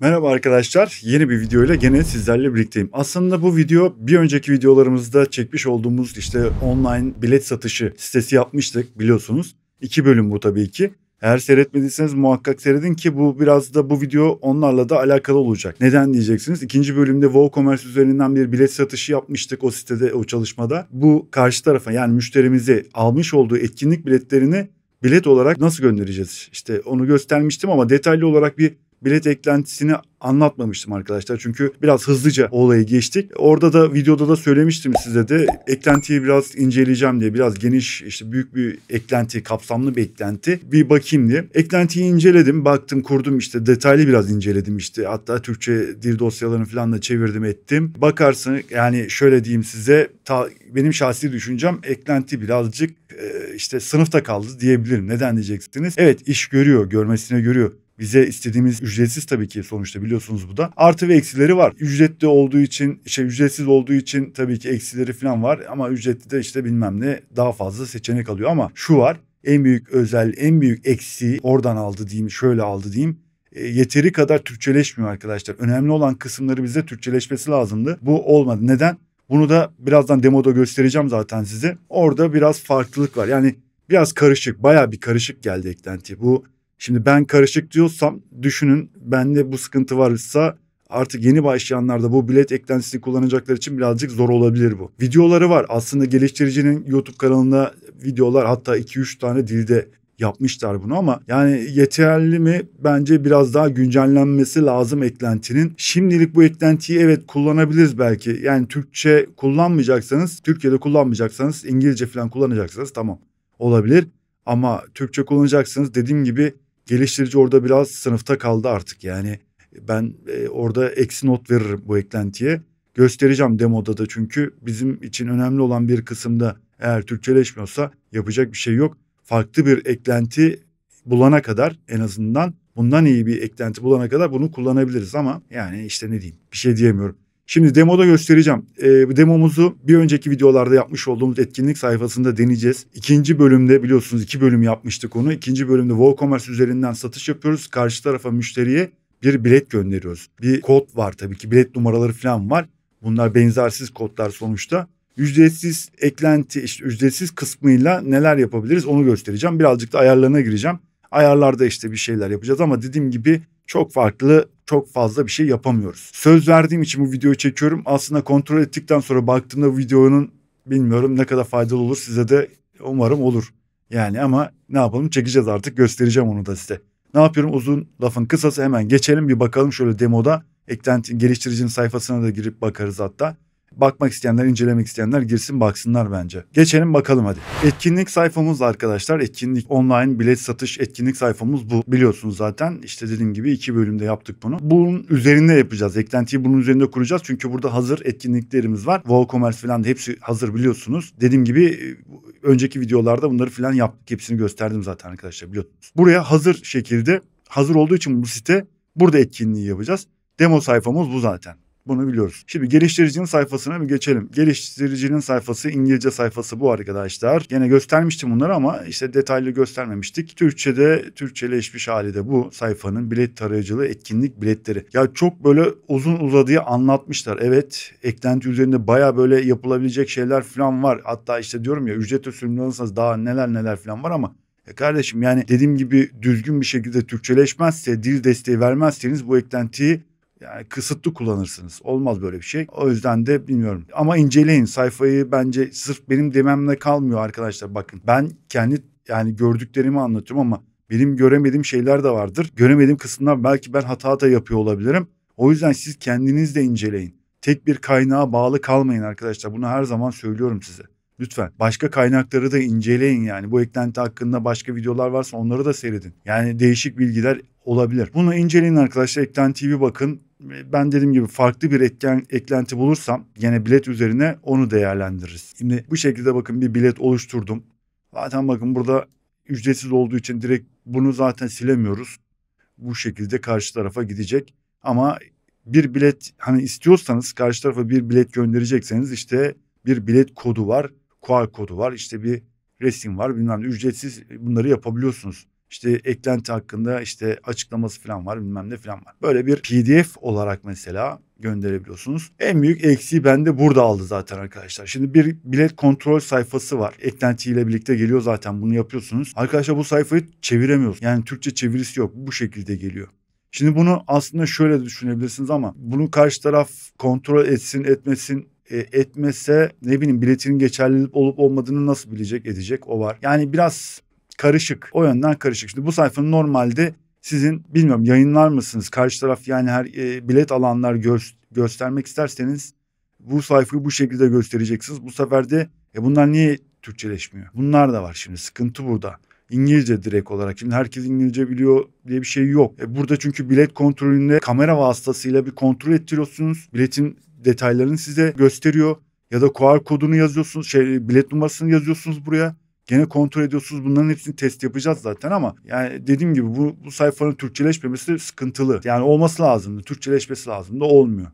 Merhaba arkadaşlar, yeni bir video ile gene sizlerle birlikteyim. Aslında bu video bir önceki videolarımızda çekmiş olduğumuz online bilet satışı sitesi yapmıştık biliyorsunuz. 2 bölüm bu tabii ki. Eğer seyretmediyseniz muhakkak seyredin ki bu biraz da bu video onlarla da alakalı olacak. Neden diyeceksiniz? İkinci bölümde WooCommerce üzerinden bir bilet satışı yapmıştık o sitede, o çalışmada. Bu karşı tarafa yani müşterimize almış olduğu etkinlik biletlerini bilet olarak nasıl göndereceğiz? İşte onu göstermiştim ama detaylı olarak bir bilet eklentisini anlatmamıştım arkadaşlar. Çünkü biraz hızlıca o olayı geçtik. Orada da videoda da söylemiştim size de eklentiyi biraz inceleyeceğim diye. Biraz geniş büyük bir eklenti, kapsamlı bir eklenti. Bir bakayım diye. Eklentiyi inceledim, baktım, kurdum detaylı biraz inceledim Hatta Türkçe dil dosyalarını falan da çevirdim ettim. Bakarsın yani şöyle diyeyim size benim şahsi düşüncem eklenti birazcık sınıfta kaldı diyebilirim. Neden diyeceksiniz? Evet iş görüyor, görmesine görüyor. Bize istediğimiz ücretsiz tabii ki sonuçta biliyorsunuz bu da. Artı ve eksileri var. Ücretli olduğu için ücretsiz olduğu için tabii ki eksileri falan var ama ücretli de bilmem ne daha fazla seçenek alıyor ama şu var. En büyük en büyük eksiği oradan aldı diyeyim, şöyle aldı diyeyim. Yeteri kadar Türkçeleşmiyor arkadaşlar. Önemli olan kısımları bize Türkçeleşmesi lazımdı. Bu olmadı. Neden? Bunu da birazdan demoda göstereceğim zaten size. Orada biraz farklılık var. Yani biraz karışık, bayağı bir karışık geldi eklenti. Şimdi ben karışık diyorsam düşünün bende bu sıkıntı varsa artık yeni başlayanlarda bu bilet eklentisini kullanacaklar için birazcık zor olabilir bu. Videoları var. Aslında geliştiricinin YouTube kanalında videolar hatta 2-3 tane dilde yapmışlar bunu ama yani yeterli mi? Bence biraz daha güncellenmesi lazım eklentinin. Şimdilik bu eklentiyi evet kullanabiliriz belki. Yani Türkçe kullanmayacaksanız, Türkiye'de kullanmayacaksanız, İngilizce falan kullanacaksanız tamam olabilir. Ama Türkçe kullanacaksınız dediğim gibi geliştirici orada biraz sınıfta kaldı artık. Yani ben orada eksi not veririm bu eklentiye. Göstereceğim demoda da çünkü bizim için önemli olan bir kısımda eğer Türkçeleşmiyorsa yapacak bir şey yok. Farklı bir eklenti bulana kadar en azından bundan iyi bir eklenti bulana kadar bunu kullanabiliriz ama yani ne diyeyim bir şey diyemiyorum. Şimdi demoda göstereceğim. Demomuzu bir önceki videolarda yapmış olduğumuz etkinlik sayfasında deneyeceğiz. İkinci bölümde biliyorsunuz 2 bölüm yapmıştık onu. İkinci bölümde WooCommerce üzerinden satış yapıyoruz. Karşı tarafa müşteriye bir bilet gönderiyoruz. Bir kod var tabii ki, bilet numaraları falan var. Bunlar benzersiz kodlar sonuçta. Ücretsiz eklenti ücretsiz kısmıyla neler yapabiliriz onu göstereceğim. Birazcık da ayarlarına gireceğim. Ayarlarda bir şeyler yapacağız ama dediğim gibi çok farklı, çok fazla bir şey yapamıyoruz. Söz verdiğim için bu videoyu çekiyorum. Aslında kontrol ettikten sonra baktığımda videonun bilmiyorum ne kadar faydalı olur. Size de umarım olur. Yani ama ne yapalım, çekeceğiz artık, göstereceğim onu da size. Ne yapıyorum, uzun lafın kısası hemen geçelim bir bakalım şöyle demoda. Eklenti geliştiricinin sayfasına da girip bakarız hatta. Bakmak isteyenler, incelemek isteyenler girsin baksınlar bence. Geçelim bakalım hadi. Etkinlik sayfamız arkadaşlar. Etkinlik online bilet satış etkinlik sayfamız bu. Biliyorsunuz zaten dediğim gibi 2 bölümde yaptık bunu. Bunun üzerinde yapacağız. Eklentiyi bunun üzerinde kuracağız. Çünkü burada hazır etkinliklerimiz var. WooCommerce falan da hepsi hazır biliyorsunuz. Dediğim gibi önceki videolarda bunları falan yaptık. Hepsini gösterdim zaten arkadaşlar biliyorsunuz. Buraya hazır olduğu için bu site burada etkinliği yapacağız. Demo sayfamız bu zaten. Bunu biliyoruz. Şimdi geliştiricinin sayfasına bir geçelim. Geliştiricinin sayfası, İngilizce sayfası bu arkadaşlar. Gene göstermiştim bunları ama detaylı göstermemiştik. Türkçeleşmiş hali de bu sayfanın bilet tarayıcılığı etkinlik biletleri. Ya çok böyle uzun uzadıya anlatmışlar. Evet, eklenti üzerinde baya böyle yapılabilecek şeyler falan var. Hatta diyorum ya, ücret usulünü alırsanız daha neler falan var ama kardeşim yani dediğim gibi düzgün bir şekilde Türkçeleşmezse, dil desteği vermezseniz bu eklentiyi yani kısıtlı kullanırsınız. Olmaz böyle bir şey. O yüzden de bilmiyorum. Ama inceleyin sayfayı, bence sırf benim dememle kalmıyor arkadaşlar. Bakın ben kendi gördüklerimi anlatıyorum ama benim göremediğim şeyler de vardır. Göremediğim kısımlar belki ben hata da yapıyor olabilirim. O yüzden siz kendiniz de inceleyin. Tek bir kaynağa bağlı kalmayın arkadaşlar. Bunu her zaman söylüyorum size. Lütfen başka kaynakları da inceleyin yani. Bu eklenti hakkında başka videolar varsa onları da seyredin. Yani değişik bilgiler olabilir. Bunu inceleyin arkadaşlar. Eklentiye bir bakın. Ben dediğim gibi farklı bir eklenti bulursam gene bilet üzerine onu değerlendiririz. Şimdi bu şekilde bakın bir bilet oluşturdum. Zaten bakın burada ücretsiz olduğu için direkt bunu zaten silemiyoruz. Bu şekilde karşı tarafa gidecek. Ama bir bilet istiyorsanız, karşı tarafa bir bilet gönderecekseniz bir bilet kodu var. QR kodu var. Bir resim var. Bilmem ne, ücretsiz bunları yapabiliyorsunuz. İşte eklenti hakkında işte açıklaması falan var, bilmem ne falan var. Böyle bir PDF olarak mesela gönderebiliyorsunuz. En büyük eksiği bende burada aldı zaten arkadaşlar. Şimdi bir bilet kontrol sayfası var. Eklentiyle birlikte geliyor zaten, bunu yapıyorsunuz. Arkadaşlar bu sayfayı çeviremiyoruz. Yani Türkçe çevirisi yok. Bu şekilde geliyor. Şimdi bunu aslında şöyle düşünebilirsiniz ama bunu karşı taraf kontrol etsin etmesin, etmese ne bileyim biletinin geçerli olup olmadığını nasıl bilecek, edecek, o var. Yani biraz karışık. O yönden karışık. Şimdi bu sayfanın normalde sizin bilmiyorum yayınlar mısınız? Karşı taraf yani her bilet alanlar göstermek isterseniz bu sayfayı bu şekilde göstereceksiniz. Bu sefer de bunlar niye Türkçeleşmiyor? Bunlar da var şimdi. Sıkıntı burada. İngilizce direkt olarak. Şimdi herkes İngilizce biliyor diye bir şey yok. Burada çünkü bilet kontrolünde kamera vasıtasıyla bir kontrol ettiriyorsunuz. Biletin detaylarını size gösteriyor. Ya da QR kodunu yazıyorsunuz. Bilet numarasını yazıyorsunuz buraya. Gene kontrol ediyorsunuz. Bunların hepsini test yapacağız zaten ama yani dediğim gibi bu sayfanın Türkçeleşmemesi sıkıntılı. Yani olması lazımdı. Türkçeleşmesi lazımdı. Olmuyor.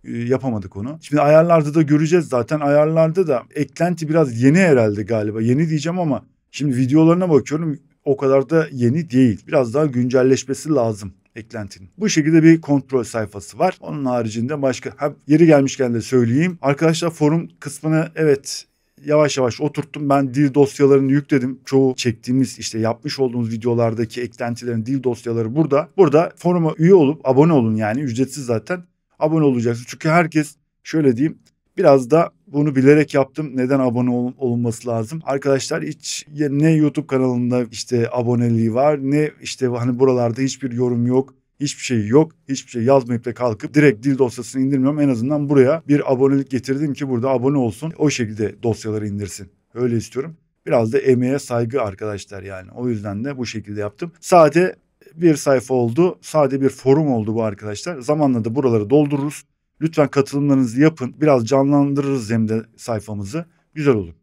Yapamadık onu. Şimdi ayarlarda da göreceğiz zaten. Ayarlarda da eklenti biraz yeni herhalde galiba. Yeni diyeceğim ama şimdi videolarına bakıyorum, o kadar da yeni değil. Biraz daha güncelleşmesi lazım eklentinin. Bu şekilde bir kontrol sayfası var. Onun haricinde başka yeri gelmişken de söyleyeyim. Arkadaşlar forum kısmını evet yavaş yavaş oturttum. Ben dil dosyalarını yükledim. Çoğu çektiğimiz işte yapmış olduğumuz videolardaki eklentilerin dil dosyaları burada. Burada foruma üye olup abone olun, yani ücretsiz zaten. Abone olacaksınız. Çünkü herkes şöyle diyeyim, biraz da bunu bilerek yaptım. Neden abone olunması lazım? Arkadaşlar hiç ne YouTube kanalında işte aboneliği var, ne işte hani buralarda hiçbir yorum yok. Hiçbir şey yok. Hiçbir şey yazmayıp da kalkıp direkt dil dosyasını indirmiyorum. En azından buraya bir abonelik getirdim ki burada abone olsun. O şekilde dosyaları indirsin. Öyle istiyorum. Biraz da emeğe saygı arkadaşlar yani. O yüzden de bu şekilde yaptım. Sade bir sayfa oldu. Sade bir forum oldu bu arkadaşlar. Zamanla da buraları doldururuz. Lütfen katılımlarınızı yapın. Biraz canlandırırız hem de sayfamızı. Güzel olur.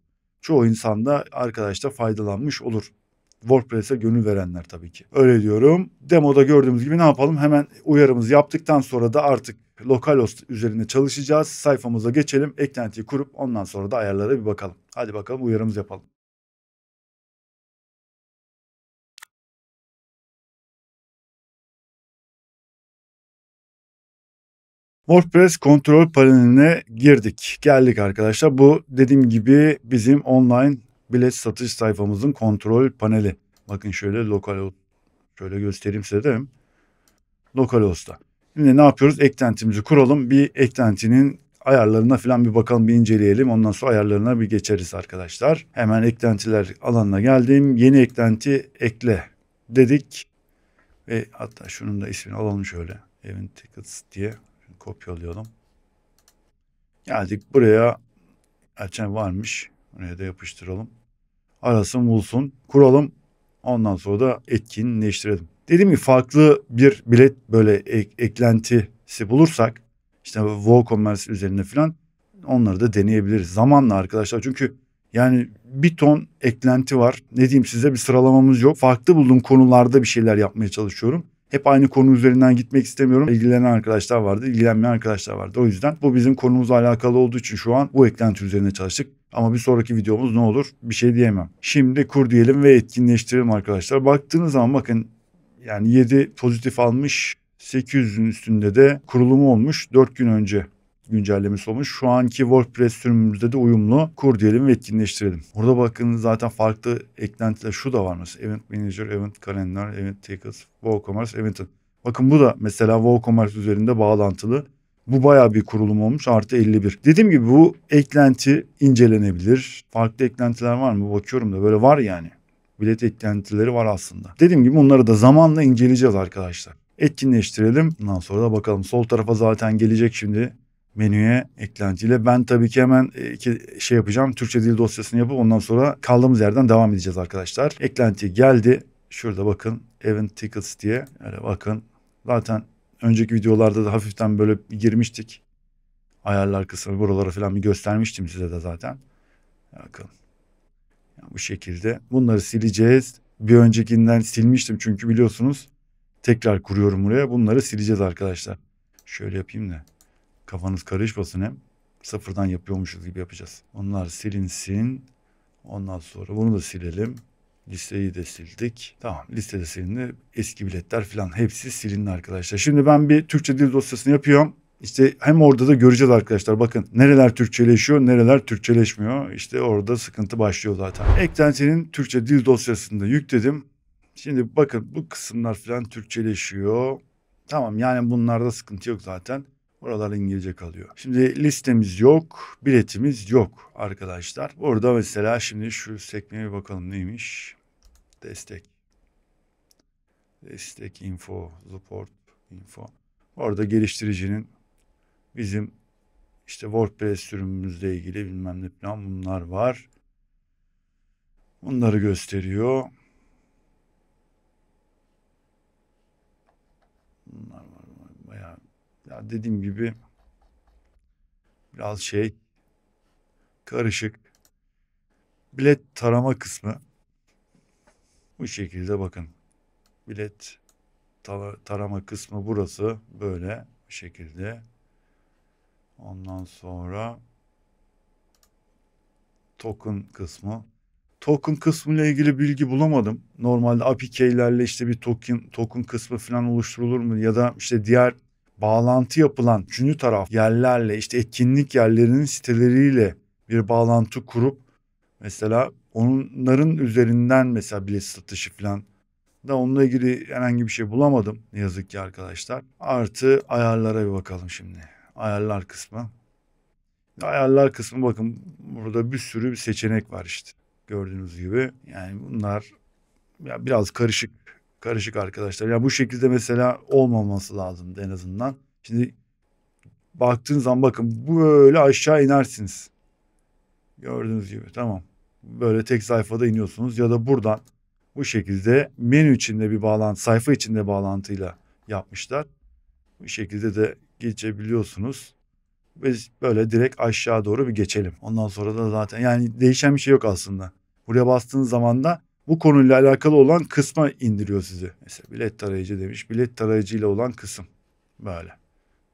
Çoğu insan da arkadaşlar faydalanmış olur. WordPress'e gönül verenler tabii ki. Öyle diyorum. Demoda gördüğümüz gibi ne yapalım? Hemen uyarımızı yaptıktan sonra da artık localhost üzerinde çalışacağız. Sayfamıza geçelim. Eklentiyi kurup ondan sonra da ayarlara bir bakalım. Hadi bakalım uyarımızı yapalım. WordPress kontrol paneline girdik. Geldik arkadaşlar. Bu dediğim gibi bizim online bilet satış sayfamızın kontrol paneli. Bakın şöyle localhost. Şöyle göstereyim size de. Localhost'ta. Şimdi ne yapıyoruz? Eklentimizi kuralım. Bir eklentinin ayarlarına falan bir bakalım, bir inceleyelim. Ondan sonra ayarlarına bir geçeriz arkadaşlar. Hemen eklentiler alanına geldim. Yeni eklenti ekle dedik. Ve hatta şunun da ismini alalım şöyle. Event Tickets diye kopyalayalım. Geldik buraya. Açan varmış. Buraya da yapıştıralım. Arasın bulsun. Kuralım. Ondan sonra da etkinleştirelim. Dediğim gibi farklı bir bilet böyle eklentisi bulursak işte WooCommerce üzerine falan onları da deneyebiliriz. Zamanla arkadaşlar, çünkü yani bir ton eklenti var. Ne diyeyim size, bir sıralamamız yok. Farklı bulduğum konularda bir şeyler yapmaya çalışıyorum. Hep aynı konu üzerinden gitmek istemiyorum. İlgilenen arkadaşlar vardı, ilgilenmeyen arkadaşlar vardı. O yüzden bu bizim konumuzla alakalı olduğu için şu an bu eklenti üzerine çalıştık. Ama bir sonraki videomuz ne olur bir şey diyemem. Şimdi kur diyelim ve etkinleştirelim arkadaşlar. Baktığınız zaman bakın yani 7 pozitif almış, 800'ün üstünde de kurulumu olmuş. 4 gün önce güncellemesi olmuş. Şu anki WordPress sürümümüzde de uyumlu. Kur diyelim ve etkinleştirelim. Burada bakın zaten farklı eklentiler şu da var mesela. Event Manager, Event Calendar, Event Tickets, WooCommerce, Event. Bakın bu da mesela WooCommerce üzerinde bağlantılı. Bu bayağı bir kurulum olmuş. Artı 51. Dediğim gibi bu eklenti incelenebilir. Farklı eklentiler var mı? Bakıyorum da böyle var yani. Bilet eklentileri var aslında. Dediğim gibi bunları da zamanla inceleyeceğiz arkadaşlar. Etkinleştirelim. Ondan sonra da bakalım. Sol tarafa zaten gelecek şimdi menüye eklentiyle. Ben tabii ki hemen iki şey yapacağım. Türkçe dil dosyasını yapıp ondan sonra kaldığımız yerden devam edeceğiz arkadaşlar. Eklenti geldi. Şurada bakın Event Tickets diye. Öyle bakın. Zaten önceki videolarda da hafiften böyle girmiştik. Ayarlar kısmı buralara falan bir göstermiştim size de zaten. Bakın. Yani bu şekilde. Bunları sileceğiz. Bir öncekinden silmiştim çünkü biliyorsunuz. Tekrar kuruyorum buraya. Bunları sileceğiz arkadaşlar. Şöyle yapayım da kafanız karışmasın hem. Sıfırdan yapıyormuşuz gibi yapacağız. Onlar silinsin. Ondan sonra bunu da silelim. Listeyi de sildik. Tamam, listede silindi. Eski biletler falan hepsi silindi arkadaşlar. Şimdi ben bir Türkçe dil dosyasını yapıyorum. İşte hem orada da göreceğiz arkadaşlar. Bakın nereler Türkçeleşiyor, nereler Türkçeleşmiyor. İşte orada sıkıntı başlıyor zaten. Eklentinin Türkçe dil dosyasını da yükledim. Şimdi bakın bu kısımlar falan Türkçeleşiyor. Tamam, yani bunlarda sıkıntı yok zaten. Oralar İngilizce kalıyor. Şimdi listemiz yok, biletimiz yok arkadaşlar. Burada mesela şimdi şu sekmeye bir bakalım neymiş. Destek. Destek info, support info. Orada geliştiricinin bizim işte WordPress sürümümüzle ilgili bilmem ne falan bunlar var. Bunları gösteriyor. Bunlar var. Bayağı, ya dediğim gibi biraz karışık. Bilet tarama kısmı bu şekilde bakın. Bilet tarama kısmı burası böyle bu şekilde. Ondan sonra token kısmı. Token kısmı ile ilgili bilgi bulamadım. Normalde API key'lerle işte bir token kısmı falan oluşturulur mu? Ya da işte diğer bağlantı yapılan üçüncü taraf yerlerle işte etkinlik yerlerinin siteleriyle bir bağlantı kurup mesela onların üzerinden mesela bilet satışı falan da onunla ilgili herhangi bir şey bulamadım ne yazık ki arkadaşlar. Artı ayarlara bir bakalım şimdi. Ayarlar kısmı. Ayarlar kısmı bakın burada bir sürü bir seçenek var işte. Gördüğünüz gibi yani bunlar ya biraz karışık arkadaşlar. Ya bu şekilde mesela olmaması lazım en azından. Şimdi baktığınız zaman bakın böyle aşağı inersiniz. Gördüğünüz gibi tamam. Böyle tek sayfada iniyorsunuz ya da buradan bu şekilde menü içinde bir bağlantı, sayfa içinde bağlantıyla yapmışlar. Bu şekilde de geçebiliyorsunuz. Biz böyle direkt aşağı doğru bir geçelim. Ondan sonra da zaten yani değişen bir şey yok aslında. Buraya bastığınız zaman da bu konuyla alakalı olan kısma indiriyor sizi. Mesela bilet tarayıcı demiş. Bilet tarayıcı ile olan kısım. Böyle.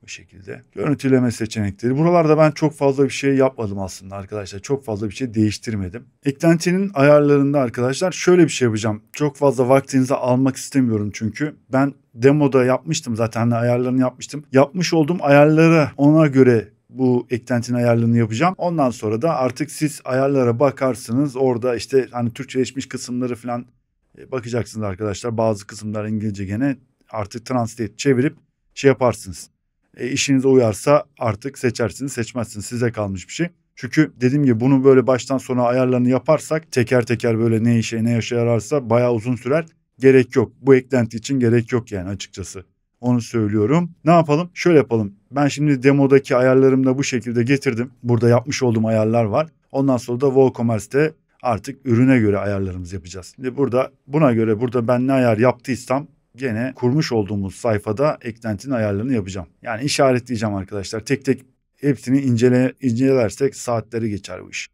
Bu şekilde. Görüntüleme seçenekleri. Buralarda ben çok fazla bir şey yapmadım aslında arkadaşlar. Çok fazla bir şey değiştirmedim. Eklentinin ayarlarında arkadaşlar şöyle bir şey yapacağım. Çok fazla vaktinizi almak istemiyorum çünkü. Ben demoda yapmıştım zaten hani ayarlarını yapmıştım. Yapmış olduğum ayarları ona göre bu eklentinin ayarlarını yapacağım. Ondan sonra da artık siz ayarlara bakarsınız. Orada işte hani Türkçeleşmiş kısımları falan bakacaksınız arkadaşlar. Bazı kısımlar İngilizce gene artık translate çevirip yaparsınız. İşinize uyarsa artık seçersiniz, seçmezsiniz. Size kalmış bir şey. Çünkü dediğim gibi bunu böyle baştan sona ayarlarını yaparsak teker teker böyle ne işe ne yaşa yararsa bayağı uzun sürer. Gerek yok. Bu eklenti için gerek yok yani açıkçası. Onu söylüyorum. Ne yapalım? Şöyle yapalım. Ben şimdi demodaki ayarlarımı da bu şekilde getirdim. Burada yapmış olduğum ayarlar var. Ondan sonra da WooCommerce'te artık ürüne göre ayarlarımızı yapacağız. Şimdi buna göre ben ne ayar yaptıysam gene kurmuş olduğumuz sayfada eklentinin ayarlarını yapacağım. Yani işaretleyeceğim arkadaşlar. Tek tek hepsini incelersek saatleri geçer bu iş.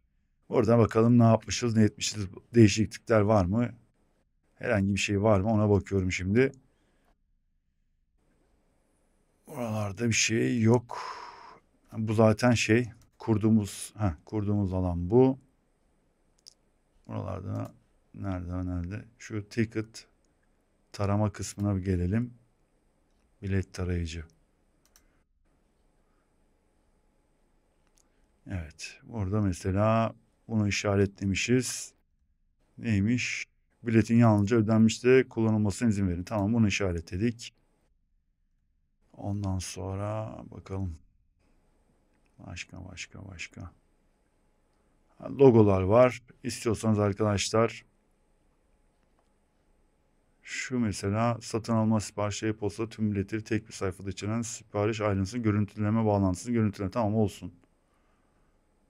Oradan bakalım ne yapmışız, ne etmişiz, değişiklikler var mı? Herhangi bir şey var mı ona bakıyorum şimdi. Oralarda bir şey yok. Bu zaten kurduğumuz alan bu. Buralarda nerede? Şu ticket tarama kısmına bir gelelim. Bilet tarayıcı. Evet. Orada mesela bunu işaretlemişiz. Neymiş? Biletin yalnızca ödenmişte kullanılmasına izin verin. Tamam, bunu işaretledik. Ondan sonra bakalım. Başka. Logolar var. İstiyorsanız arkadaşlar şu mesela satın alma siparişi e-posta tüm biletleri tek bir sayfada içeren sipariş ayrıntısını görüntüleme bağlantısını görüntüleme. Tamam olsun.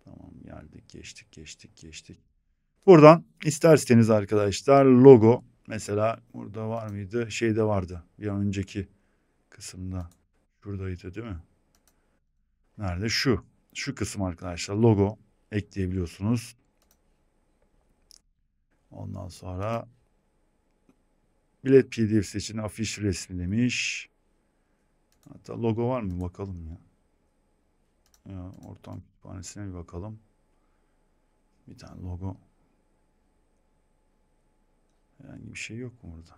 Tamam geldik geçtik. Buradan isterseniz arkadaşlar logo mesela burada var mıydı? Şeyde vardı. Bir önceki kısımda. Şuradaydı değil mi? Nerede? Şu kısım arkadaşlar logo ekleyebiliyorsunuz. Ondan sonra bilet PDF seçin afiş resmi demiş. Hatta logo var mı bakalım ya. Ortam kütüphanesine bir bakalım. Bir tane logo. Herhangi bir şey yok mu burada?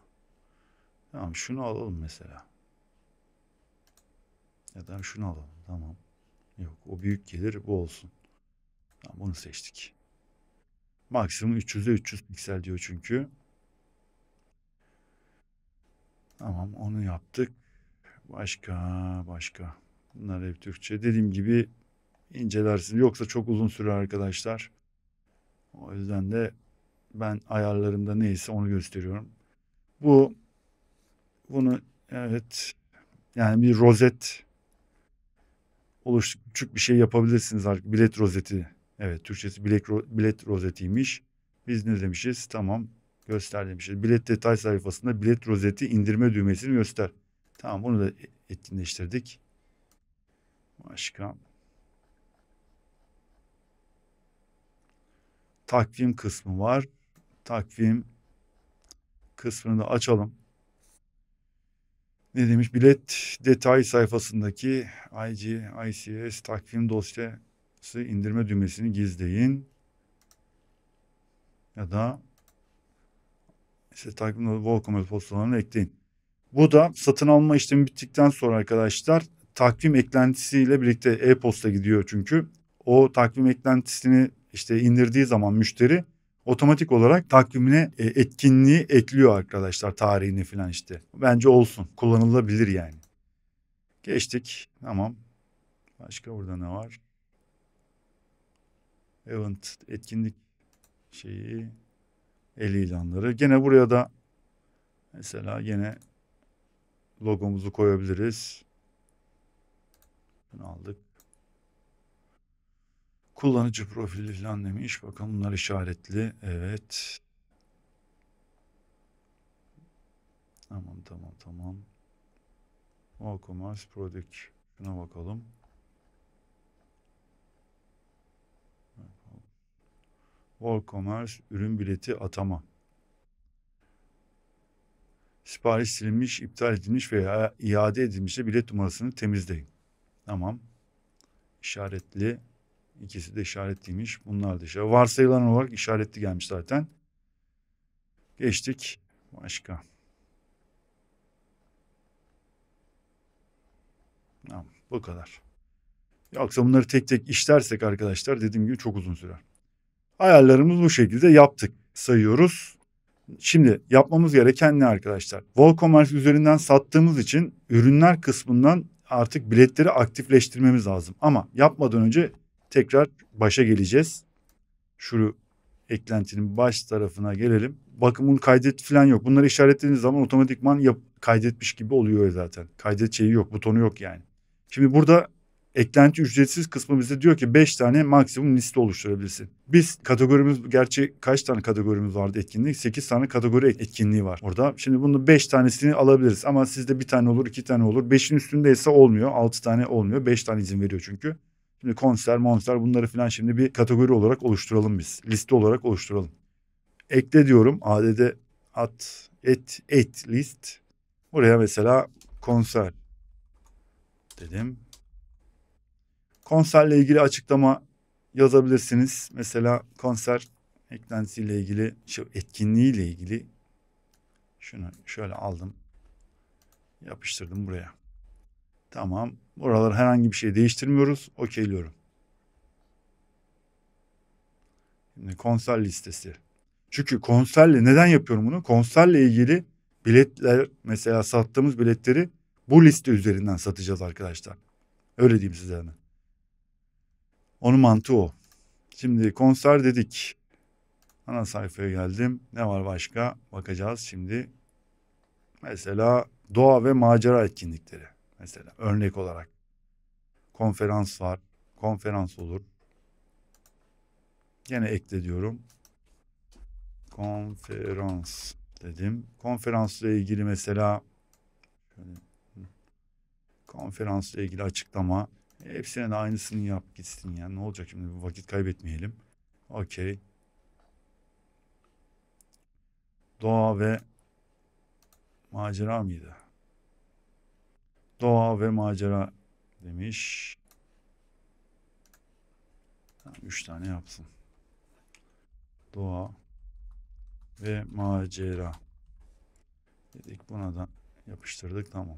Tamam, şunu alalım mesela. Ya da şunu alalım. Tamam. Yok, o büyük gelir, bu olsun. Tamam, bunu seçtik. Maksimum 300'e 300 piksel diyor çünkü. Tamam, onu yaptık. Başka başka. Bunlar hep Türkçe. Dediğim gibi incelersiniz. Yoksa çok uzun sürer arkadaşlar. O yüzden de ben ayarlarımda neyse onu gösteriyorum. Bu bunu evet, yani bir rozet küçük bir şey yapabilirsiniz artık. Bilet rozeti. Evet, Türkçesi bilet rozetiymiş. Biz ne demişiz? Tamam, göster demişiz. Bilet detay sayfasında bilet rozeti indirme düğmesini göster. Tamam, bunu da etkinleştirdik. Başka. Takvim kısmı var. Takvim kısmını da açalım. Ne demiş? Bilet detay sayfasındaki ICS takvim dosyası indirme düğmesini gizleyin. Ya da işte takvim WooCommerce postalarını ekleyin. Bu da satın alma işlemi bittikten sonra arkadaşlar takvim eklentisiyle birlikte e-posta gidiyor çünkü. O takvim eklentisini işte indirdiği zaman müşteri otomatik olarak takvimine etkinliği ekliyor arkadaşlar, tarihini falan işte. Bence olsun, kullanılabilir yani. Geçtik, tamam. Başka burada ne var? Event, etkinlik şeyi, el ilanları. Gene buraya da mesela gene logomuzu koyabiliriz. Bunu aldık. Kullanıcı profili falan demiş. Bakalım, bunlar işaretli. Evet. Tamam tamam tamam. WooCommerce Product. Şuna bakalım. WooCommerce ürün bileti atama. Sipariş silinmiş, iptal edilmiş veya iade edilmişse bilet numarasını temizleyin. Tamam. İşaretli. İkisi de işaretliymiş. Bunlar da işaret. Varsayılan olarak işaretli gelmiş zaten. Geçtik. Başka. Tamam, bu kadar. Yoksa bunları tek tek işlersek arkadaşlar dediğim gibi çok uzun sürer. Ayarlarımız bu şekilde yaptık. Sayıyoruz. Şimdi yapmamız gereken ne arkadaşlar? WooCommerce üzerinden sattığımız için ürünler kısmından artık biletleri aktifleştirmemiz lazım. Ama yapmadan önce tekrar başa geleceğiz. Şu eklentinin baş tarafına gelelim. Bakın, bunun kaydet falan yok. Bunları işaretlediğiniz zaman otomatikman kaydetmiş gibi oluyor zaten. Kaydet şeyi yok, butonu yok yani. Şimdi burada eklenti ücretsiz kısmı bize diyor ki 5 tane maksimum liste oluşturabilirsin. Biz kategorimiz, gerçi kaç tane kategorimiz vardı etkinlik? 8 tane kategori etkinliği var orada. Şimdi bunun 5 tanesini alabiliriz ama sizde bir tane olur, 2 tane olur. 5'in üstündeyse olmuyor. 6 tane olmuyor. 5 tane izin veriyor çünkü. Şimdi konser, monster, bunları falan şimdi bir kategori olarak oluşturalım biz. Liste olarak oluşturalım. Ekle diyorum. Add et list. Buraya mesela konser dedim. Konserle ilgili açıklama yazabilirsiniz. Mesela konser eklentisiyle ilgili, şu etkinliğiyle ilgili şunu şöyle aldım. Yapıştırdım buraya. Tamam. Buralar herhangi bir şey değiştirmiyoruz. Okeyliyorum. Şimdi konser listesi. Çünkü konserle neden yapıyorum bunu? Konserle ilgili biletler, mesela sattığımız biletleri bu liste üzerinden satacağız arkadaşlar. Öyle diyeyim size hemen. Onun mantığı o. Şimdi konser dedik. Ana sayfaya geldim. Ne var başka? Bakacağız şimdi. Mesela doğa ve macera etkinlikleri. Mesela örnek olarak. Konferans var. Konferans olur. Yine ekle diyorum. Konferans dedim. Konferansla ilgili mesela şöyle, konferansla ilgili açıklama. Hepsine de aynısını yap gitsin ya. Ne olacak şimdi? Vakit kaybetmeyelim. Okey. Doğa ve macera mıydı? Doğa ve macera demiş. 3 tane yapsın. Doğa ve macera dedik. Buna da yapıştırdık. Tamam.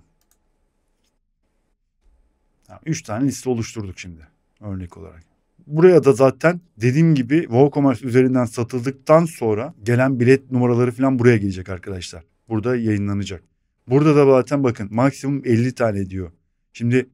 3 tane liste oluşturduk şimdi örnek olarak. Buraya da zaten dediğim gibi WooCommerce üzerinden satıldıktan sonra gelen bilet numaraları falan buraya gelecek arkadaşlar. Burada yayınlanacak. Burada da zaten bakın maksimum 50 tane diyor. Şimdi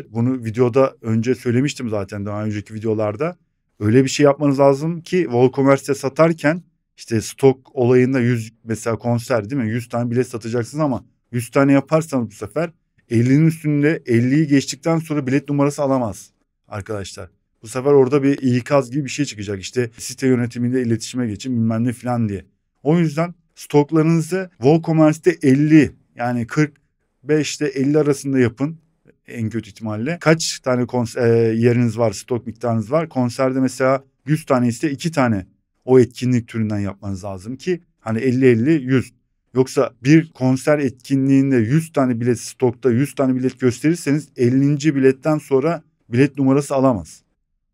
bunu videoda önce söylemiştim zaten daha önceki videolarda. Öyle bir şey yapmanız lazım ki WooCommerce'te satarken işte stok olayında 100 mesela konser değil mi? 100 tane bilet satacaksınız ama 100 tane yaparsanız bu sefer 50'nin üstünde 50'yi geçtikten sonra bilet numarası alamaz arkadaşlar. Bu sefer orada bir ikaz gibi bir şey çıkacak. İşte site yönetiminde iletişime geçin bilmem ne falan diye. O yüzden stoklarınızı WooCommerce'te 50 yani 45 ile 50 arasında yapın en kötü ihtimalle. Kaç tane yeriniz var, stok miktarınız var? Konserde mesela 100 tane ise 2 tane o etkinlik türünden yapmanız lazım ki hani 50-50-100. Yoksa bir konser etkinliğinde 100 tane bilet stokta 100 tane bilet gösterirseniz 50. biletten sonra bilet numarası alamaz.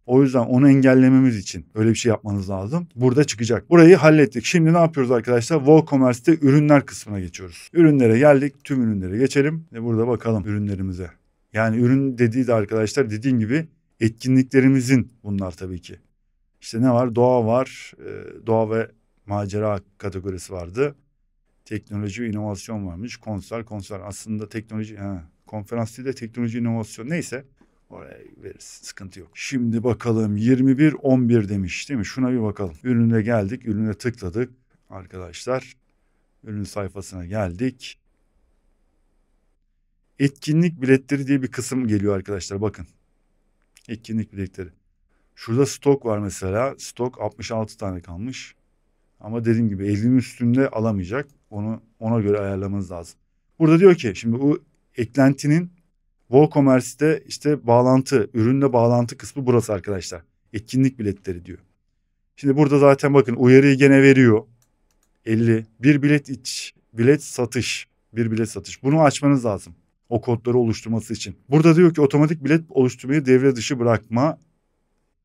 O yüzden onu engellememiz için öyle bir şey yapmanız lazım. Burada çıkacak. Burayı hallettik. Şimdi ne yapıyoruz arkadaşlar? WooCommerce'te ürünler kısmına geçiyoruz. Ürünlere geldik. Tüm ürünlere geçelim. Ve burada bakalım ürünlerimize. Yani ürün dediği de arkadaşlar dediğim gibi etkinliklerimizin bunlar tabii ki. İşte ne var? Doğa var. Doğa ve macera kategorisi vardı. Teknoloji ve inovasyon varmış. Konser. Aslında teknoloji, konferans değil de teknoloji inovasyon neyse. Oraya veririz. Sıkıntı yok. Şimdi bakalım 21-11 demiş değil mi? Şuna bir bakalım. Ürüne geldik. Ürüne tıkladık. Arkadaşlar ürün sayfasına geldik. Etkinlik biletleri diye bir kısım geliyor arkadaşlar. Bakın. Etkinlik biletleri. Şurada stok var mesela. Stok 66 tane kalmış. Ama dediğim gibi 50'nin üstünde alamayacak. Ona göre ayarlamanız lazım. Burada diyor ki şimdi bu eklentinin WooCommerce'te işte ürünle bağlantı kısmı burası arkadaşlar. Etkinlik biletleri diyor. Şimdi burada zaten bakın uyarıyı gene veriyor. 50. Bir bilet satış. Bunu açmanız lazım. O kodları oluşturması için. Burada diyor ki otomatik bilet oluşturmayı devre dışı bırakma.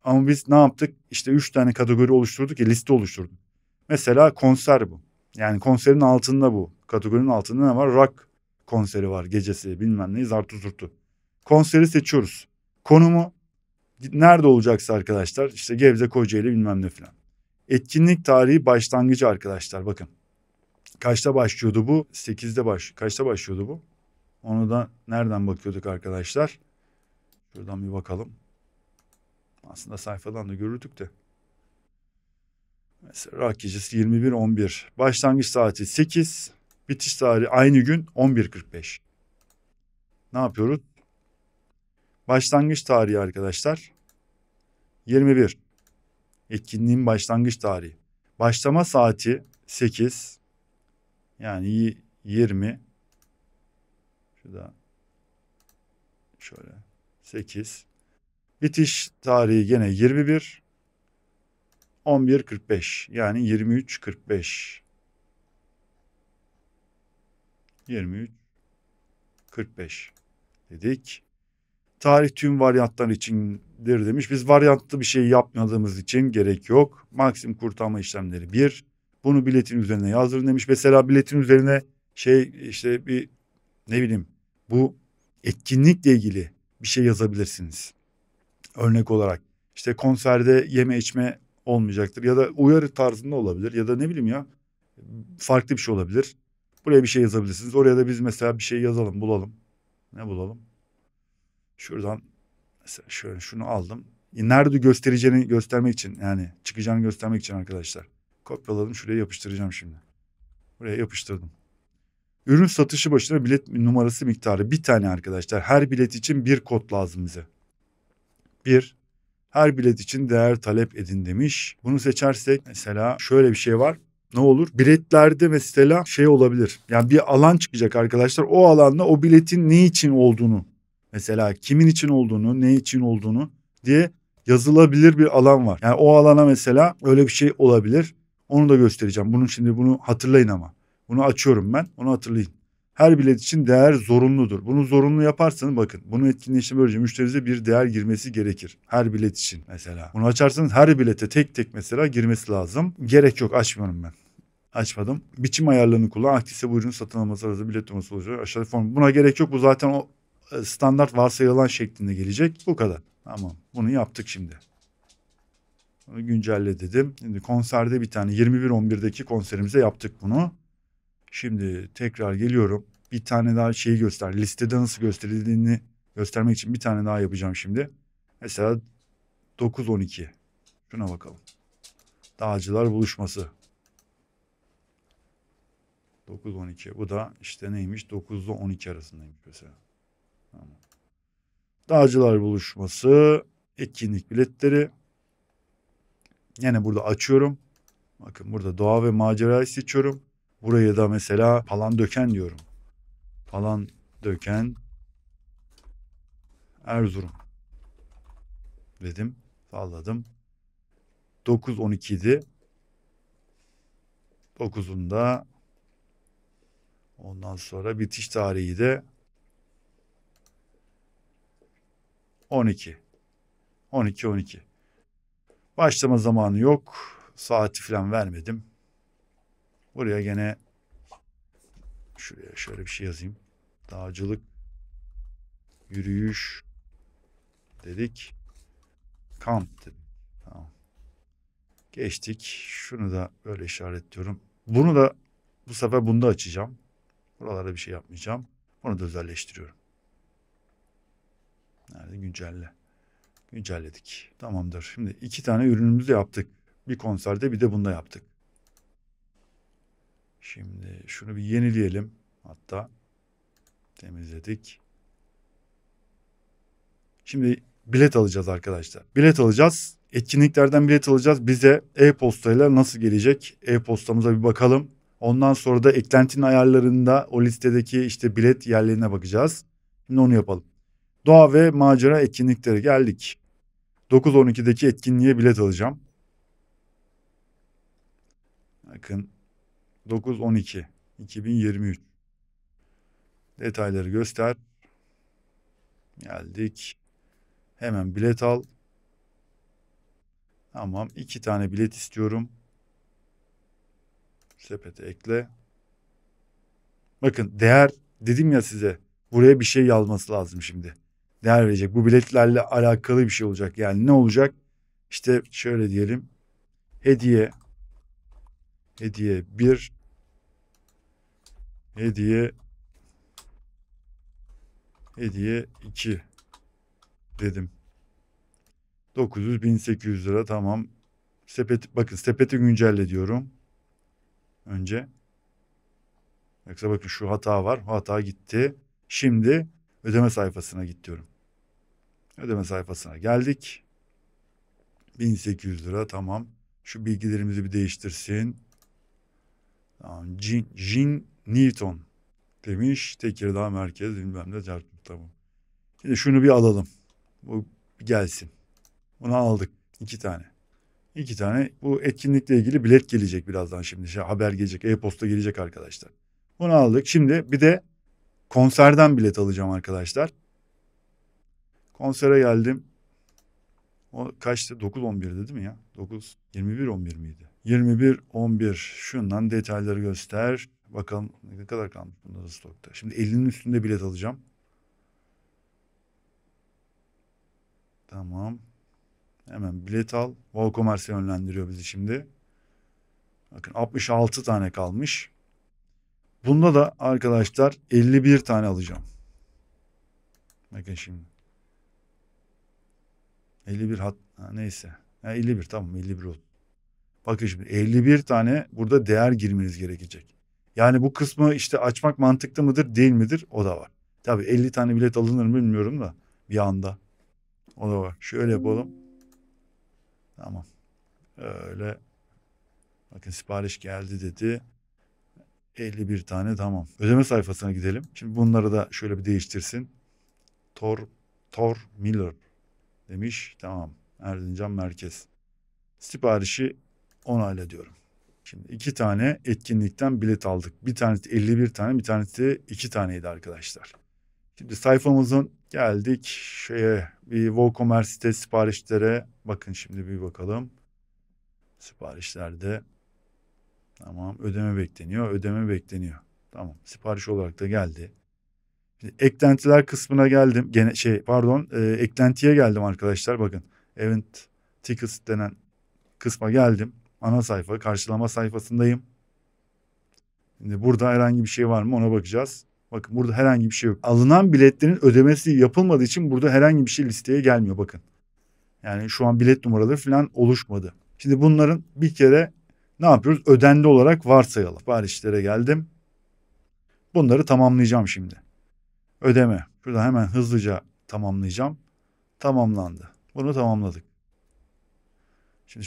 Ama biz ne yaptık? İşte 3 tane kategori oluşturduk ya liste oluşturduk. Mesela konser bu. Yani konserin altında bu. Kategorinin altında ne var? Rock konseri var gecesi bilmem ne zartu zurtu. Konseri seçiyoruz. Konumu nerede olacaksa arkadaşlar işte Gebze Kocaeli bilmem ne falan. Etkinlik tarihi başlangıcı arkadaşlar bakın. Kaçta başlıyordu bu? 8'de kaçta başlıyordu bu? Onu da nereden bakıyorduk arkadaşlar? Şuradan bir bakalım. Aslında sayfadan da görürdük de. Mesela Rock gecesi 21-11. Başlangıç saati 8. Bitiş tarihi aynı gün 11.45. Ne yapıyoruz? Başlangıç tarihi arkadaşlar 21. Etkinliğin başlangıç tarihi. Başlama saati 8. Yani 20. Şurada şöyle 8. Bitiş tarihi gene 21. 11.45 yani 23.45. 23.45 dedik. Tarih tüm varyantlar içindir demiş. Biz varyantlı bir şey yapmadığımız için gerek yok. Maksimum kurtarma işlemleri 1. Bunu biletin üzerine yazdırın demiş. Mesela biletin üzerine işte bir ne bileyim bu etkinlikle ilgili bir şey yazabilirsiniz. Örnek olarak işte konserde yeme içme olmayacaktır ya da uyarı tarzında olabilir ya da ne bileyim ya farklı bir şey olabilir. Buraya bir şey yazabilirsiniz. Oraya da biz mesela bir şey yazalım, bulalım. Ne bulalım? Şuradan mesela şöyle şunu aldım. Nerede göstereceğini göstermek için yani çıkacağını göstermek için arkadaşlar. Kopyaladım şuraya yapıştıracağım şimdi. Buraya yapıştırdım. Ürün satışı başına bilet numarası miktarı bir tane arkadaşlar. Her bilet için bir kod lazım bize. Her bilet için değer talep edin demiş. Bunu seçersek mesela şöyle bir şey var. Ne olur? Biletlerde mesela olabilir. Yani bir alan çıkacak arkadaşlar. O alanda o biletin ne için olduğunu mesela kimin için olduğunu, ne için olduğunu diye yazılabilir bir alan var. Yani o alana mesela öyle bir şey olabilir. Onu da göstereceğim. Bunu hatırlayın ama. Bunu açıyorum ben. Onu hatırlayın. Her bilet için değer zorunludur. Bunu zorunlu yaparsanız bakın bunu etkinleştirme böylece müşterinize bir değer girmesi gerekir. Her bilet için mesela. Bunu açarsanız her bilete tek tek mesela girmesi lazım. Gerek yok açmıyorum ben. Açmadım. Biçim ayarlarını kullan. Aktifse bu ürünün satın alması arasında bilet numarası olacak. Aşağıda form. Buna gerek yok. Bu zaten o standart varsayılan şeklinde gelecek. Bu kadar. Tamam. Bunu yaptık şimdi. Bunu güncelle dedim. Şimdi konserde bir tane 21.11'deki konserimize yaptık bunu. Şimdi tekrar geliyorum. Bir tane daha şeyi göster. Listede nasıl gösterildiğini göstermek için bir tane daha yapacağım şimdi. Mesela 9-12. Şuna bakalım. Dağcılar buluşması. 9-12. Bu da işte neymiş? 9 ile 12 arasındaymış mesela. Tamam. Dağcılar buluşması. Etkinlik biletleri. Yine burada açıyorum. Bakın burada doğa ve macerayı seçiyorum. Buraya da mesela Palandöken diyorum. Palandöken Erzurum dedim. Salladım. 9-12 idi. 9'unda ondan sonra bitiş tarihi de 12. 12-12. Başlama zamanı yok. Saati falan vermedim. Buraya gene şuraya şöyle bir şey yazayım. Dağcılık, yürüyüş dedik. Kamp dedik. Tamam. Geçtik. Şunu da böyle işaretliyorum. Bunu da bu sefer bunu da açacağım. Buralarda bir şey yapmayacağım. Bunu da özelleştiriyorum. Nerede? Güncelle. Güncelledik. Tamamdır. Şimdi 2 tane ürünümüzü yaptık. Bir konserde bir de bunda yaptık. Şimdi şunu bir yenileyelim. Hatta temizledik. Şimdi bilet alacağız arkadaşlar. Bilet alacağız. Etkinliklerden bilet alacağız. Bize e-postayla nasıl gelecek? E-postamıza bir bakalım. Ondan sonra da eklentinin ayarlarında o listedeki işte bilet yerlerine bakacağız. Şimdi onu yapalım. Doğa ve macera etkinlikleri geldik. 9-12'deki etkinliğe bilet alacağım. Bakın 9-12 2023. Detayları göster. Geldik. Hemen bilet al. Tamam. 2 tane bilet istiyorum. Sepete ekle. Bakın değer dedim ya size. Buraya bir şey yazması lazım şimdi. Değer verecek. Bu biletlerle alakalı bir şey olacak. Yani ne olacak? İşte şöyle diyelim. Hediye 1, hediye 2 dedim. 900-1800 lira tamam. Bakın sepeti güncelle diyorum. Önce. Yoksa bakın şu hata var. O hata gitti. Şimdi ödeme sayfasına git diyorum. Ödeme sayfasına geldik. 1800 lira tamam. Şu bilgilerimizi bir değiştirsin. Tamam. Jin Newton demiş. Tekirdağ merkez bilmem ne. Tamam. Şimdi şunu bir alalım. Bu gelsin. Bunu aldık. 2 tane. 2 tane. Bu etkinlikle ilgili bilet gelecek birazdan şimdi. Haber gelecek. E-posta gelecek arkadaşlar. Bunu aldık. Şimdi bir de konserden bilet alacağım arkadaşlar. Konsere geldim. O kaçtı? 9-11'di değil mi ya? 21-11 miydi? 21-11. Şundan detayları göster. Bakalım ne kadar kalmış bunda da stokta. Şimdi 50'nin üstünde bilet alacağım. Tamam. Hemen bilet al. WooCommerce yönlendiriyor bizi şimdi. Bakın 66 tane kalmış. Bunda da arkadaşlar 51 tane alacağım. Bakın şimdi. 51 neyse. 51 tamam 51 oldu. Bakın şimdi 51 tane burada değer girmeniz gerekecek. Yani bu kısmı işte açmak mantıklı mıdır değil midir o da var. Tabii 50 tane bilet alınır mı bilmiyorum da bir anda. O da var. Şöyle yapalım. Tamam. Öyle. Bakın sipariş geldi dedi. 51 tane tamam. Ödeme sayfasına gidelim. Şimdi bunları da şöyle bir değiştirsin. Tor Miller demiş. Tamam. Erzincan Merkez. Siparişi onayla diyorum. Şimdi 2 tane etkinlikten bilet aldık. Bir tanesi 51 tane, bir tanesi 2 taneydi arkadaşlar. Şimdi sayfamızın geldik bir WooCommerce site siparişlere bakın şimdi bir bakalım. Siparişlerde Tamam, ödeme bekleniyor, ödeme bekleniyor. Tamam, sipariş olarak da geldi. Şimdi eklentiler kısmına geldim. Gene eklentiye geldim arkadaşlar. Bakın, event tickets denen kısma geldim. Ana sayfa, karşılama sayfasındayım. Şimdi burada herhangi bir şey var mı ona bakacağız. Bakın burada herhangi bir şey yok. Alınan biletlerin ödemesi yapılmadığı için burada herhangi bir şey listeye gelmiyor bakın. Yani şu an bilet numaraları falan oluşmadı. Şimdi bunların bir kere ne yapıyoruz? Ödendi olarak varsayalım. Siparişlere geldim. Bunları tamamlayacağım şimdi. Ödeme. Şurada hemen hızlıca tamamlayacağım. Tamamlandı. Bunu tamamladık. Şimdi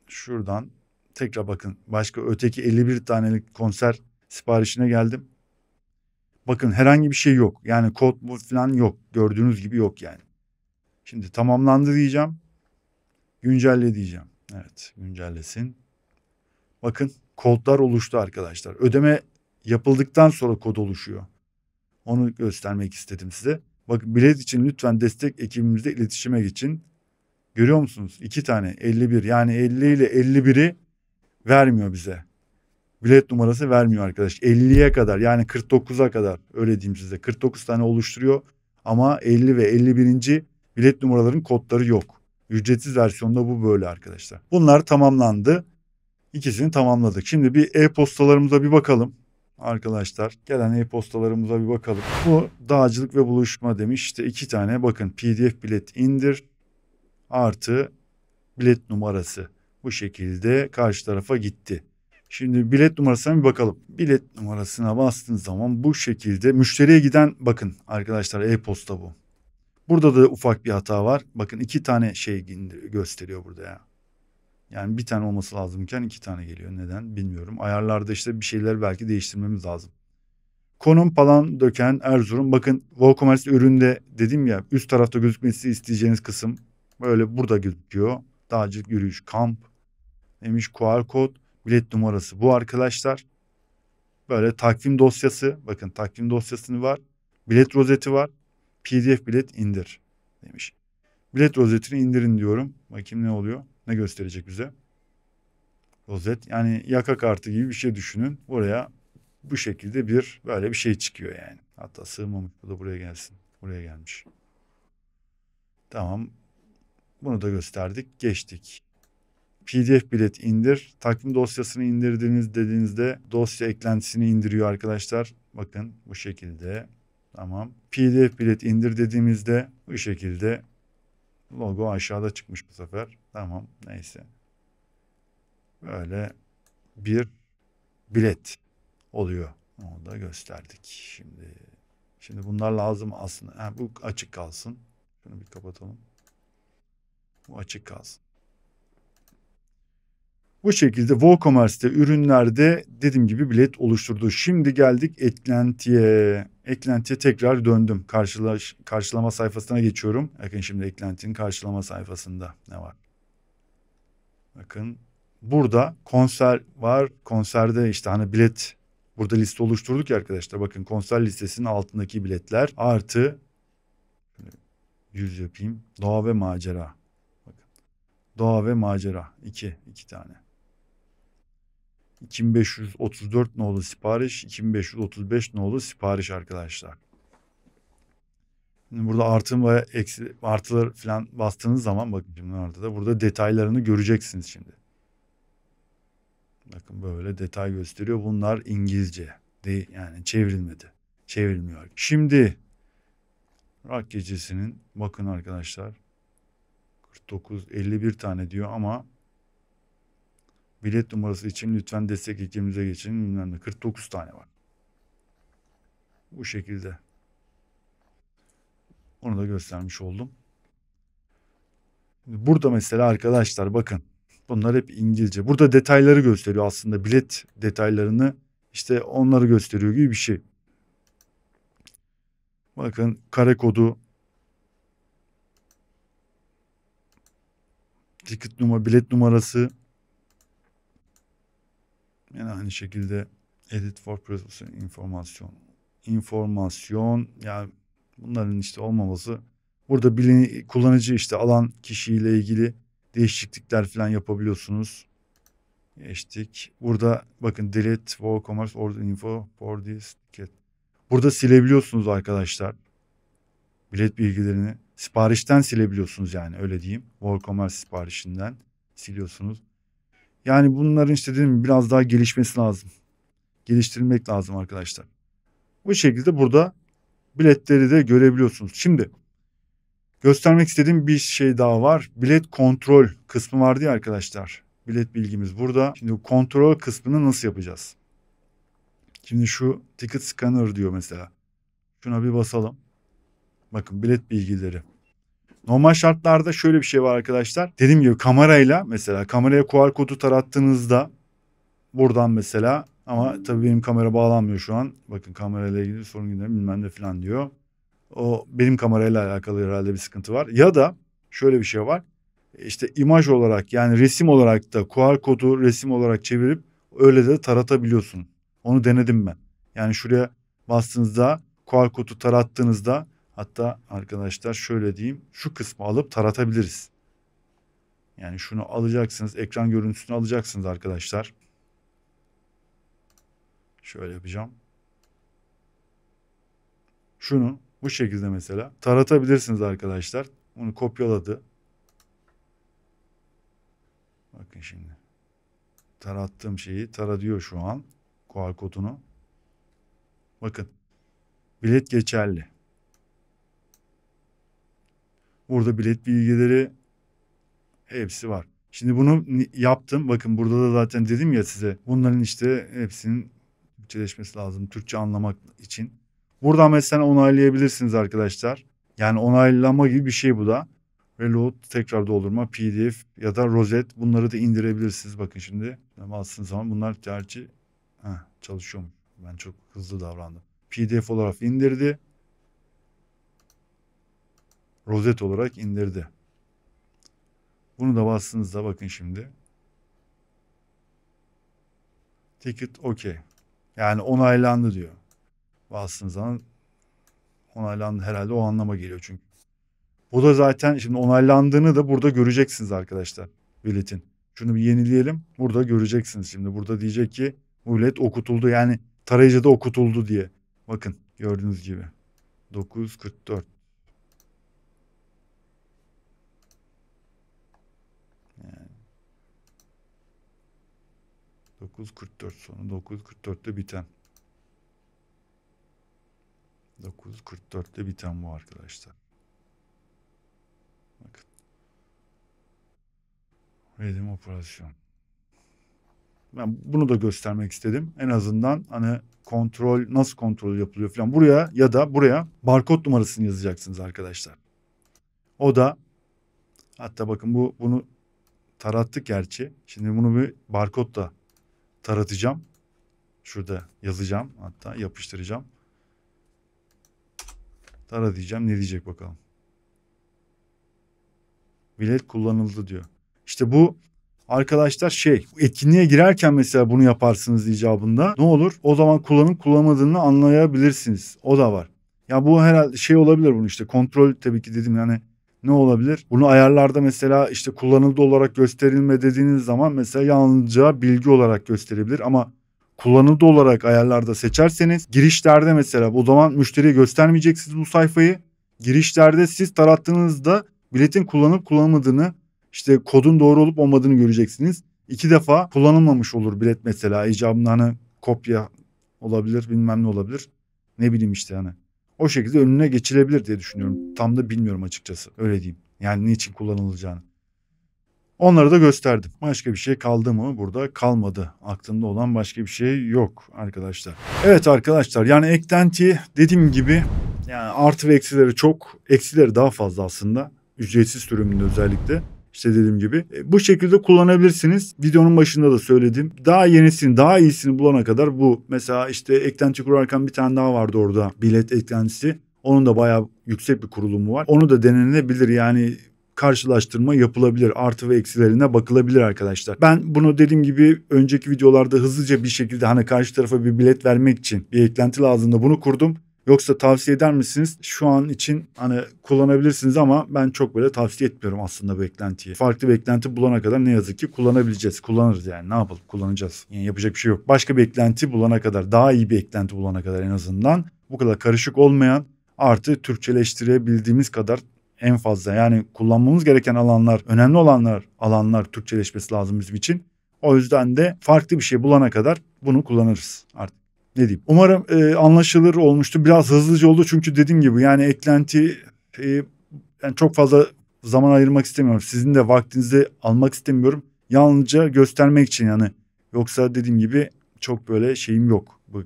şuradan tekrar bakın başka öteki 51 tanelik konser siparişine geldim. Bakın herhangi bir şey yok. Yani kod falan yok. Gördüğünüz gibi yok yani. Şimdi tamamlandı diyeceğim. Güncelle diyeceğim. Evet, güncellesin. Bakın kodlar oluştu arkadaşlar. Ödeme yapıldıktan sonra kod oluşuyor. Onu göstermek istedim size. Bakın bilet için lütfen destek ekibimizle iletişime geçin. Görüyor musunuz? 2 tane 51 yani 50 ile 51'i vermiyor bize. Bilet numarası vermiyor arkadaş. 50'ye kadar yani 49'a kadar öyle diyeyim size. 49 tane oluşturuyor ama 50 ve 51. bilet numaraların kodları yok. Ücretsiz versiyonda bu böyle arkadaşlar. Bunlar tamamlandı. İkisini tamamladık. Şimdi bir e-postalarımıza bir bakalım. Arkadaşlar gelen e-postalarımıza bir bakalım. Bu dağcılık ve buluşma demiş. İşte 2 tane bakın PDF bilet indir artı bilet numarası. Bu şekilde karşı tarafa gitti. Şimdi bilet numarasına bir bakalım. Bilet numarasına bastığınız zaman bu şekilde müşteriye giden bakın arkadaşlar e-posta bu. Burada da ufak bir hata var. Bakın 2 tane şey gösteriyor burada ya. Yani bir tane olması lazımken 2 tane geliyor. Neden bilmiyorum. Ayarlarda işte bir şeyler belki değiştirmemiz lazım. Konum Palandöken Erzurum. Bakın WooCommerce üründe dedim ya üst tarafta gözükmesi isteyeceğiniz kısım böyle burada gözüküyor. Dağcılık, yürüyüş, kamp demiş QR kod, bilet numarası bu arkadaşlar. Böyle takvim dosyası. Bakın takvim dosyasını var. Bilet rozeti var. PDF bilet indir demiş. Bilet rozetini indirin diyorum. Bakayım ne oluyor? Ne gösterecek bize? Rozet yani yaka kartı gibi bir şey düşünün. Buraya bu şekilde böyle bir şey çıkıyor yani. Hatta sığmamış. Bu da buraya gelsin. Buraya gelmiş. Tamam. Bunu da gösterdik. Geçtik. PDF bilet indir. Takvim dosyasını indirdiğiniz dediğinizde dosya eklentisini indiriyor arkadaşlar. Bakın bu şekilde. Tamam. PDF bilet indir dediğimizde bu şekilde logo aşağıda çıkmış bu sefer. Tamam. Neyse. Böyle bir bilet oluyor. Onu da gösterdik. Şimdi bunlar lazım aslında. Bu açık kalsın. Şunu bir kapatalım. Bu açık kalsın. Bu şekilde WooCommerce'te ürünlerde dediğim gibi bilet oluşturdu. Şimdi geldik eklentiye. Eklentiye tekrar döndüm. Karşılama sayfasına geçiyorum. Bakın şimdi eklentinin karşılama sayfasında ne var? Bakın burada konser var. Konserde işte hani bilet burada liste oluşturduk ya arkadaşlar. Bakın konser listesinin altındaki biletler artı 100 yapayım. Doğa ve macera. Bakın. Doğa ve macera. 2 tane. 2534 nolu sipariş, 2535 nolu sipariş arkadaşlar. Şimdi burada artı ve eksi artılar falan bastığınız zaman bakın şimdi da burada detaylarını göreceksiniz şimdi. Bakın böyle detay gösteriyor. Bunlar İngilizce. Yani çevrilmedi. Çevrilmiyor. Şimdi rock gecesinin bakın arkadaşlar 51 tane diyor ama bilet numarası için lütfen destek ekibimize geçin. Bilmem ne 49 tane var. Bu şekilde. Onu da göstermiş oldum. Burada mesela arkadaşlar bakın. Bunlar hep İngilizce. Burada detayları gösteriyor aslında. Bilet detaylarını işte onları gösteriyor gibi bir şey. Bakın kare kodu, bilet numarası. Yani aynı şekilde edit for processing informasyon yani bunların işte olmaması. Burada kullanıcı işte alan kişiyle ilgili değişiklikler falan yapabiliyorsunuz. Geçtik. Burada bakın delete WooCommerce order info for this ticket. Burada silebiliyorsunuz arkadaşlar. Bilet bilgilerini siparişten silebiliyorsunuz, yani öyle diyeyim. WooCommerce siparişinden siliyorsunuz. Yani bunların işte dediğim gibi biraz daha gelişmesi lazım. Geliştirilmek lazım arkadaşlar. Bu şekilde burada biletleri de görebiliyorsunuz. Şimdi göstermek istediğim bir şey daha var. Bilet kontrol kısmı vardı ya arkadaşlar. Bilet bilgimiz burada. Şimdi kontrol kısmını nasıl yapacağız? Şimdi şu ticket scanner diyor mesela. Şuna bir basalım. Bakın bilet bilgileri. Normal şartlarda şöyle bir şey var arkadaşlar. Dediğim gibi kamerayla, mesela kameraya QR kodu tarattığınızda buradan mesela, ama tabii benim kamera bağlanmıyor şu an. Bakın kamerayla ilgili sorun gündemi bilmem ne falan diyor. O benim kamerayla alakalı herhalde bir sıkıntı var. Ya da şöyle bir şey var. İşte imaj olarak, yani resim olarak da QR kodu resim olarak çevirip öyle de taratabiliyorsun. Onu denedim ben. Yani şuraya bastığınızda QR kodu tarattığınızda, hatta arkadaşlar şöyle diyeyim, şu kısmı alıp taratabiliriz. Yani şunu alacaksınız, ekran görüntüsünü alacaksınız arkadaşlar. Şöyle yapacağım. Şunu bu şekilde mesela taratabilirsiniz arkadaşlar. Onu kopyaladı. Bakın şimdi. Tarattığım şeyi taratıyor şu an. QR kodunu. Bakın. Bilet geçerli. Burada bilet bilgileri hepsi var. Şimdi bunu yaptım. Bakın burada da zaten dedim ya size. Bunların işte hepsinin Türkçeleşmesi lazım. Türkçe anlamak için. Buradan mesela onaylayabilirsiniz arkadaşlar. Yani onaylama gibi bir şey bu da. Reload, tekrar doldurma, PDF ya da rozet, bunları da indirebilirsiniz. Bakın şimdi bastığınız zaman bunlar gerçi çalışıyor mu? Ben çok hızlı davrandım. PDF olarak indirdi. Rozet olarak indirdi. Bunu da bastığınızda bakın şimdi. Ticket OK. Yani onaylandı diyor. Bastığınız zaman onaylandı, herhalde o anlama geliyor çünkü. Bu da zaten şimdi onaylandığını da burada göreceksiniz arkadaşlar biletin. Şunu bir yenileyelim. Burada göreceksiniz şimdi. Burada diyecek ki bu bilet okutuldu, yani tarayıcıda okutuldu diye. Bakın gördüğünüz gibi. 9.44. Yani 9.44 sonu 9.44'te biten. 9.44'te biten bu arkadaşlar. Bakın. Redim operasyon. Ben bunu da göstermek istedim. En azından hani kontrol, nasıl kontrol yapılıyor falan. Buraya ya da buraya barkod numarasını yazacaksınız arkadaşlar. O da, hatta bakın bunu tarattık gerçi. Şimdi bunu bir barkodla taratacağım. Şurada yazacağım, hatta yapıştıracağım. Tara diyeceğim, ne diyecek bakalım. Bilet kullanıldı diyor. İşte bu arkadaşlar etkinliğe girerken mesela bunu yaparsınız icabında. Ne olur? O zaman kullanıp kullanmadığını anlayabilirsiniz. O da var. Ya bu herhalde olabilir, bunu işte kontrol, tabii ki dedim yani ne olabilir? Bunu ayarlarda mesela işte kullanıldı olarak gösterilme dediğiniz zaman mesela yalnızca bilgi olarak gösterebilir, ama kullanıldı olarak ayarlarda seçerseniz girişlerde mesela o zaman müşteriye göstermeyeceksiniz bu sayfayı. Girişlerde siz tarattığınızda biletin kullanıp kullanmadığını, işte kodun doğru olup olmadığını göreceksiniz. 2 defa kullanılmamış olur bilet mesela, icabında hani kopya olabilir, bilmem ne olabilir. Ne bileyim işte hani. O şekilde önüne geçilebilir diye düşünüyorum. Tam da bilmiyorum açıkçası. Öyle diyeyim. Yani niçin kullanılacağını. Onları da gösterdim. Başka bir şey kaldı mı? Burada kalmadı. Aklımda olan başka bir şey yok arkadaşlar. Evet arkadaşlar, yani eklenti dediğim gibi yani artı ve eksileri çok. Eksileri daha fazla aslında. Ücretsiz sürümünde özellikle. İşte dediğim gibi bu şekilde kullanabilirsiniz. Videonun başında da söyledim. Daha yenisini, daha iyisini bulana kadar bu. Mesela işte eklenti kurarken bir tane daha vardı orada, bilet eklentisi. Onun da bayağı yüksek bir kurulumu var. Onu da denenebilir, yani karşılaştırma yapılabilir. Artı ve eksilerine bakılabilir arkadaşlar. Ben bunu dediğim gibi önceki videolarda hızlıca bir şekilde hani karşı tarafa bir bilet vermek için bir eklenti lazımdı, bunu kurdum. Yoksa tavsiye eder misiniz? Şu an için hani kullanabilirsiniz ama ben çok böyle tavsiye etmiyorum aslında bu eklentiyi. Farklı bir eklenti bulana kadar ne yazık ki kullanabileceğiz. Kullanırız yani, ne yapalım, kullanacağız. Yani yapacak bir şey yok. Başka bir eklenti bulana kadar, daha iyi bir eklenti bulana kadar en azından bu kadar karışık olmayan, artı Türkçeleştirebildiğimiz kadar en fazla, yani kullanmamız gereken alanlar, önemli alanlar Türkçeleşmesi lazım bizim için. O yüzden de farklı bir şey bulana kadar bunu kullanırız artık. Ne diyeyim? Umarım anlaşılır olmuştu. Biraz hızlıca oldu çünkü dediğim gibi yani eklenti yani çok fazla zaman ayırmak istemiyorum. Sizin de vaktinizi almak istemiyorum. Yalnızca göstermek için yani. Yoksa dediğim gibi çok böyle şeyim yok. Bu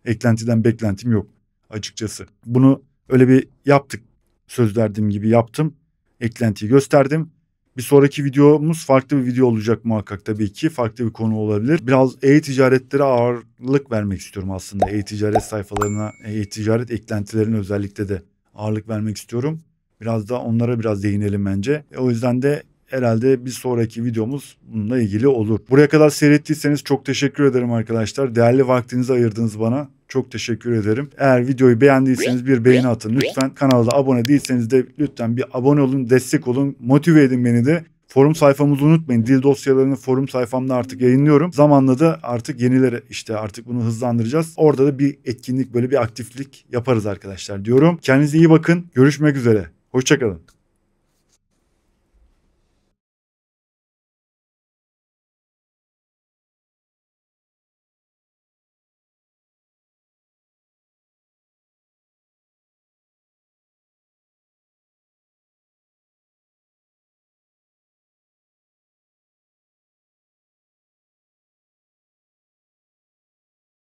eklentiden beklentim yok açıkçası. Bunu öyle bir yaptık. Söz verdiğim gibi yaptım. Eklentiyi gösterdim. Bir sonraki videomuz farklı bir video olacak muhakkak tabii ki. Farklı bir konu olabilir. Biraz e-ticaretlere ağırlık vermek istiyorum aslında. E-ticaret sayfalarına, e-ticaret eklentilerine özellikle de ağırlık vermek istiyorum. Biraz da onlara biraz değinelim bence. O yüzden de herhalde bir sonraki videomuz bununla ilgili olur. Buraya kadar seyrettiyseniz çok teşekkür ederim arkadaşlar. Değerli vaktinizi ayırdınız bana. Çok teşekkür ederim. Eğer videoyu beğendiyseniz bir beğeni atın lütfen. Kanala da abone değilseniz de lütfen bir abone olun, destek olun, motive edin beni de. Forum sayfamızı unutmayın. Dil dosyalarını forum sayfamda artık yayınlıyorum. Zamanla da artık yenileri, işte artık bunu hızlandıracağız. Orada da bir etkinlik, böyle bir aktiflik yaparız arkadaşlar diyorum. Kendinize iyi bakın. Görüşmek üzere. Hoşça kalın.